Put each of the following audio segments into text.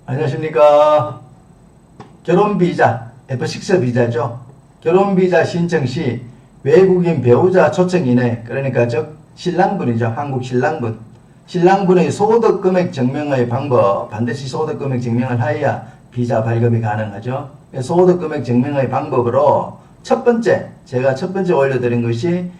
안녕하십니까. 결혼비자, F6 비자죠. 결혼비자 신청 시 외국인 배우자 초청인의, 그러니까 즉 신랑분이죠. 한국 신랑분. 신랑분의 소득금액 증명의 방법, 반드시 소득금액 증명을 하여야 비자 발급이 가능하죠. 소득금액 증명의 방법으로 첫 번째, 제가 첫 번째 올려드린 것이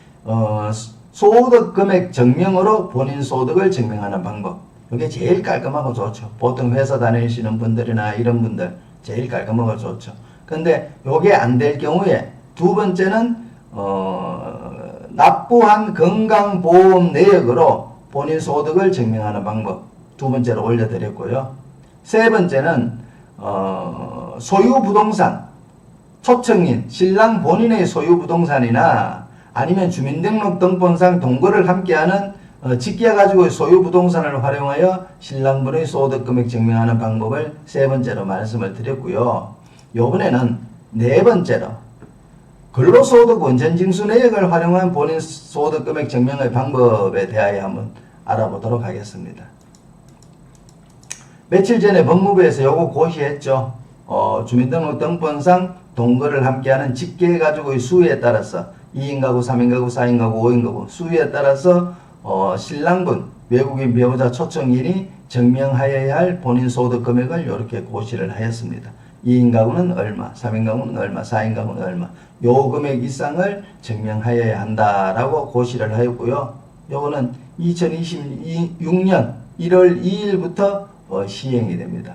소득금액 증명으로 본인 소득을 증명하는 방법. 이게 제일 깔끔하고 좋죠. 보통 회사 다니시는 분들이나 이런 분들 제일 깔끔하고 좋죠. 근데 요게 안 될 경우에 두 번째는 납부한 건강보험 내역으로 본인 소득을 증명하는 방법 두 번째로 올려드렸고요. 세 번째는 소유 부동산 초청인 신랑 본인의 소유 부동산이나 아니면 주민등록등본상 동거를 함께하는 직계 가지고 소유 부동산을 활용하여 신랑분의 소득금액 증명하는 방법을 세 번째로 말씀을 드렸고요. 요번에는 네 번째로 근로소득 원천징수 내역을 활용한 본인 소득금액 증명의 방법에 대하여 한번 알아보도록 하겠습니다. 며칠 전에 법무부에서 요거 고시했죠. 주민등록등본상 동거를 함께하는 직계 가지고의 수에 따라서 2인 가구, 3인 가구, 4인 가구, 5인 가구 수에 따라서 신랑분, 외국인 배우자 초청인이 증명하여야 할 본인 소득 금액을 이렇게 고시를 하였습니다. 2인 가구는 얼마, 3인 가구는 얼마, 4인 가구는 얼마, 요 금액 이상을 증명하여야 한다라고 고시를 하였고요. 요거는 2026년 1월 2일부터 시행이 됩니다.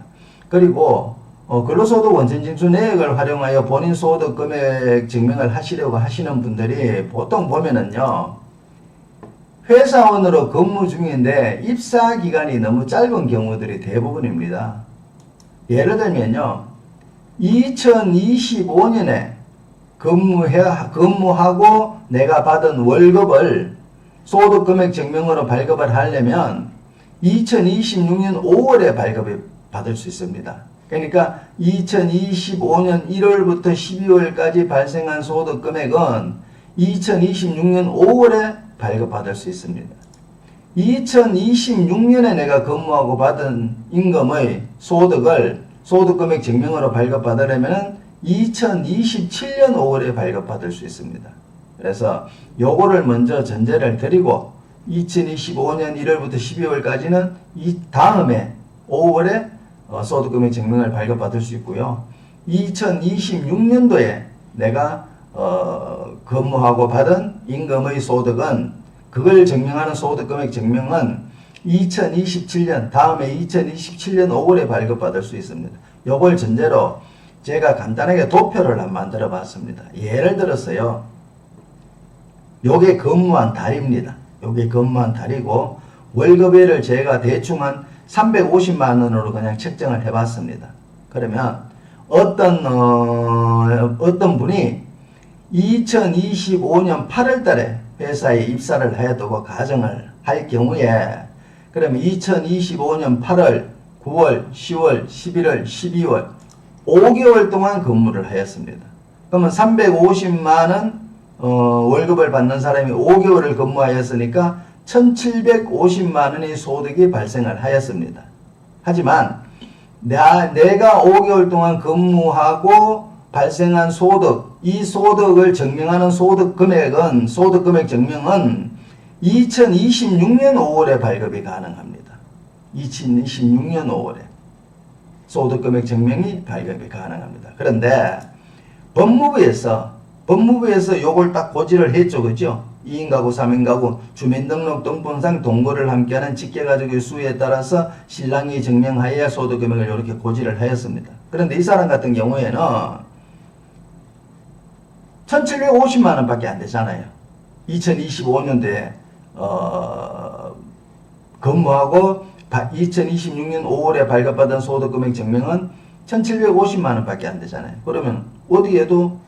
그리고 근로소득 원천징수 내역을 활용하여 본인 소득 금액 증명을 하시려고 하시는 분들이 보통 보면은요, 회사원으로 근무 중인데 입사 기간이 너무 짧은 경우들이 대부분입니다. 예를 들면요, 2025년에 근무하고 내가 받은 월급을 소득금액 증명으로 발급을 하려면 2026년 5월에 발급을 받을 수 있습니다. 그러니까 2025년 1월부터 12월까지 발생한 소득금액은 2026년 5월에 발급받을 수 있습니다. 2026년에 내가 근무하고 받은 임금의 소득을 소득금액 증명으로 발급받으려면 2027년 5월에 발급받을 수 있습니다. 그래서 요거를 먼저 전제를 드리고 2025년 1월부터 12월까지는 이 다음에 5월에 소득금액 증명을 발급받을 수 있고요. 2026년도에 내가 근무하고 받은 임금의 소득은 그걸 증명하는 소득금액 증명은 2027년 다음에 2027년 5월에 발급받을 수 있습니다. 요걸 전제로 제가 간단하게 도표를 한번 만들어 봤습니다. 예를 들어서요, 요게 근무한 달입니다. 요게 근무한 달이고 월급액을 제가 대충 한 350만 원으로 그냥 책정을 해 봤습니다. 그러면 어떤 분이 2025년 8월 달에 회사에 입사를 해두고 가정을 할 경우에 그러면 2025년 8월, 9월, 10월, 11월, 12월 5개월 동안 근무를 하였습니다. 그러면 350만원 월급을 받는 사람이 5개월을 근무하였으니까 1750만원의 소득이 발생을 하였습니다. 하지만 내가 5개월 동안 근무하고 발생한 소득, 이 소득을 증명하는 소득 금액 증명은 2026년 5월에 발급이 가능합니다. 2026년 5월에 소득 금액 증명이 발급이 가능합니다. 그런데 법무부에서 요걸 딱 고지를 했죠. 그죠? 2인 가구, 3인 가구, 주민등록등본상 동거를 함께하는 직계가족의 수에 따라서 신랑이 증명하여야 소득 금액을 이렇게 고지를 하였습니다. 그런데 이 사람 같은 경우에는 1750만 원밖에 안 되잖아요. 2025년도에 근무하고 2026년 5월에 발급받은 소득금액 증명은 1750만 원밖에 안 되잖아요. 그러면 어디에도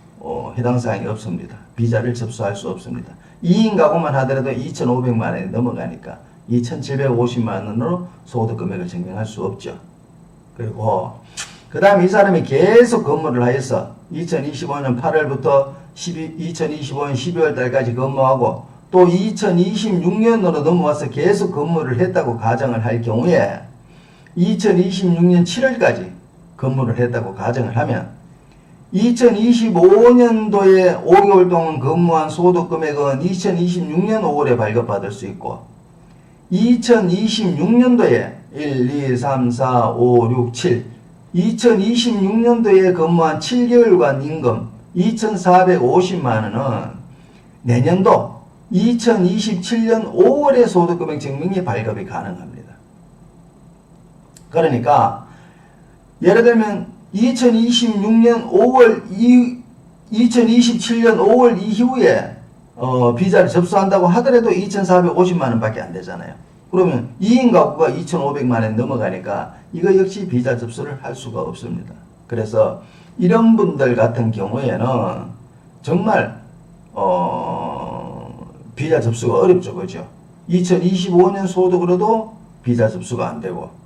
해당 사항이 없습니다. 비자를 접수할 수 없습니다. 2인 가구만 하더라도 2500만 원이 넘어가니까 2750만 원으로 소득금액을 증명할 수 없죠. 그리고 그 다음에 이 사람이 계속 근무를 하여서 2025년 8월부터 2025년 12월 달까지 근무하고 또 2026년으로 넘어와서 계속 근무를 했다고 가정을 할 경우에 2026년 7월까지 근무를 했다고 가정을 하면 2025년도에 5개월 동안 근무한 소득금액은 2026년 5월에 발급받을 수 있고 2026년도에 1, 2, 3, 4, 5, 6, 7 2026년도에 근무한 7개월간 임금 2,450만원은 내년도 2027년 5월에 소득금액 증명이 발급이 가능합니다. 그러니까 예를 들면 2027년 5월 이후에 비자를 접수한다고 하더라도 2,450만원 밖에 안 되잖아요. 그러면 2인 가구가 2,500만원 넘어가니까 이거 역시 비자 접수를 할 수가 없습니다. 그래서 이런 분들 같은 경우에는 정말 비자 접수가 어렵죠. 그죠? 2025년 소득으로도 비자 접수가 안 되고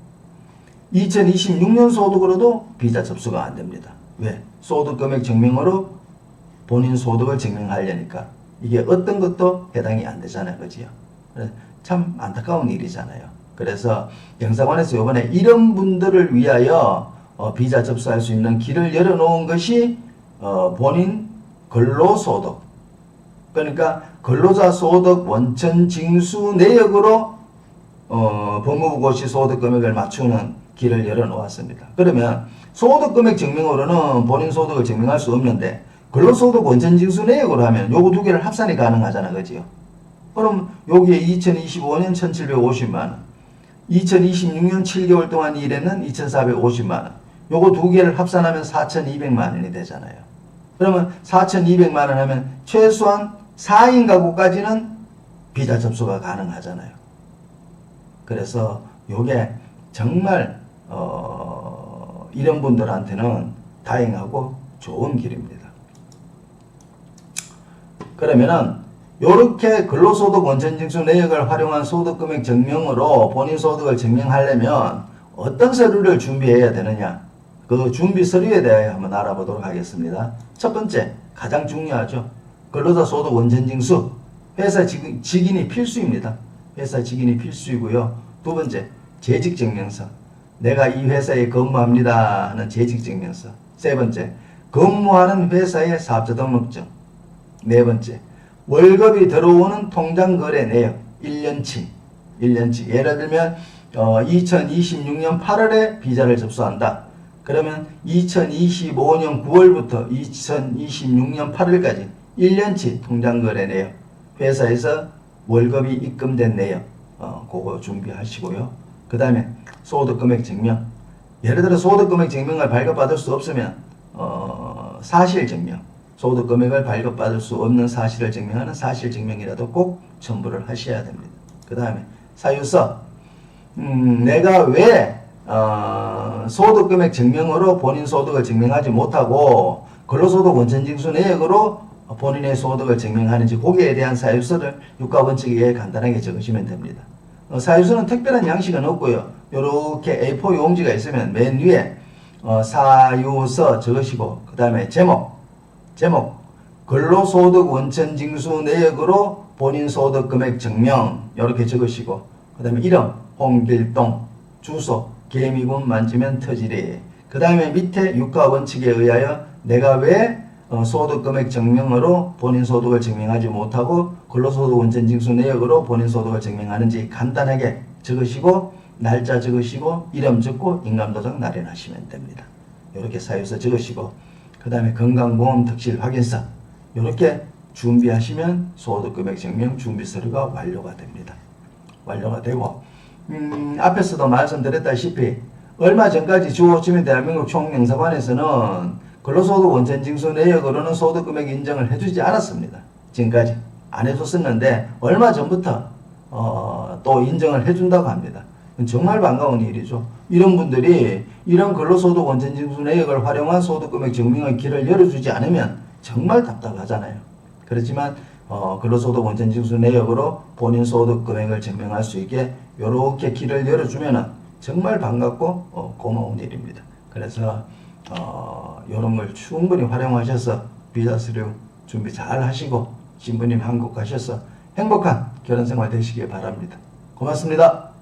2026년 소득으로도 비자 접수가 안 됩니다. 왜? 소득금액 증명으로 본인 소득을 증명하려니까 이게 어떤 것도 해당이 안 되잖아요. 그지요? 참 안타까운 일이잖아요. 그래서 영사관에서 이번에 이런 분들을 위하여 비자 접수할 수 있는 길을 열어놓은 것이 본인 근로소득, 그러니까 근로자 소득 원천 징수 내역으로 법무부 고시 소득금액을 맞추는 길을 열어놓았습니다. 그러면 소득금액 증명으로는 본인 소득을 증명할 수 없는데 근로소득 원천징수 내역으로 하면 요거 두 개를 합산이 가능하잖아. 그지요? 그럼 여기에 2025년 1,750만원 2026년 7개월 동안 일에는 2,450만원 요거 두 개를 합산하면 4,200만원이 되잖아요. 그러면 4,200만원 하면 최소한 4인 가구까지는 비자 접수가 가능하잖아요. 그래서 요게 정말 이런 분들한테는 다행하고 좋은 길입니다. 그러면은 요렇게 근로소득 원천징수 내역을 활용한 소득금액 증명으로 본인 소득을 증명하려면 어떤 서류를 준비해야 되느냐, 그 준비 서류에 대하여 한번 알아보도록 하겠습니다. 첫 번째, 가장 중요하죠. 근로자 소득 원천징수, 회사 직인이 필수입니다. 회사 직인이 필수이고요. 두 번째, 재직증명서, 내가 이 회사에 근무합니다 하는 재직증명서. 세 번째, 근무하는 회사의 사업자 등록증. 네 번째, 월급이 들어오는 통장 거래 내역 1년치. 예를 들면 2026년 8월에 비자를 접수한다. 그러면 2025년 9월부터 2026년 8월까지 1년치 통장 거래 내역, 회사에서 월급이 입금된 내역, 그거 준비하시고요. 그 다음에 소득금액 증명. 예를 들어 소득금액 증명을 발급받을 수 없으면 사실증명. 소득금액을 발급받을 수 없는 사실을 증명하는 사실증명이라도 꼭 첨부를 하셔야 됩니다. 그 다음에 사유서. 내가 왜 소득금액 증명으로 본인 소득을 증명하지 못하고 근로소득 원천징수 내역으로 본인의 소득을 증명하는지 거기에 대한 사유서를 유가원칙에 간단하게 적으시면 됩니다. 사유서는 특별한 양식은 없고요. 이렇게 A4 용지가 있으면 맨 위에 사유서 적으시고 그 다음에 제목 근로소득 원천징수 내역으로 본인 소득금액 증명 이렇게 적으시고 그 다음에 이름 홍길동, 주소 개미군 만지면 터지리. 그 다음에 밑에 유가원칙에 의하여 내가 왜 소득금액 증명으로 본인 소득을 증명하지 못하고 근로소득 원천징수 내역으로 본인 소득을 증명하는지 간단하게 적으시고 날짜 적으시고 이름 적고 인감도장 날인하시면 됩니다. 이렇게 사유서 적으시고 그 다음에 건강보험 득실 확인서 이렇게 준비하시면 소득금액 증명 준비서류가 완료가 됩니다. 완료가 되고 앞에서도 말씀드렸다시피 얼마 전까지 주호주민 대한민국 총영사관에서는 근로소득 원천징수 내역으로는 소득금액 인정을 해주지 않았습니다. 지금까지 안 해줬었는데 얼마 전부터 또 인정을 해준다고 합니다. 정말 반가운 일이죠. 이런 분들이 이런 근로소득 원천징수 내역을 활용한 소득금액 증명의 길을 열어주지 않으면 정말 답답하잖아요. 그렇지만 근로소득 원천징수 내역으로 본인 소득금액을 증명할 수 있게 이렇게 길을 열어주면 정말 반갑고 고마운 일입니다. 그래서 이런 걸 충분히 활용하셔서 비자 서류 준비 잘 하시고 신부님 한국 가셔서 행복한 결혼생활 되시길 바랍니다. 고맙습니다.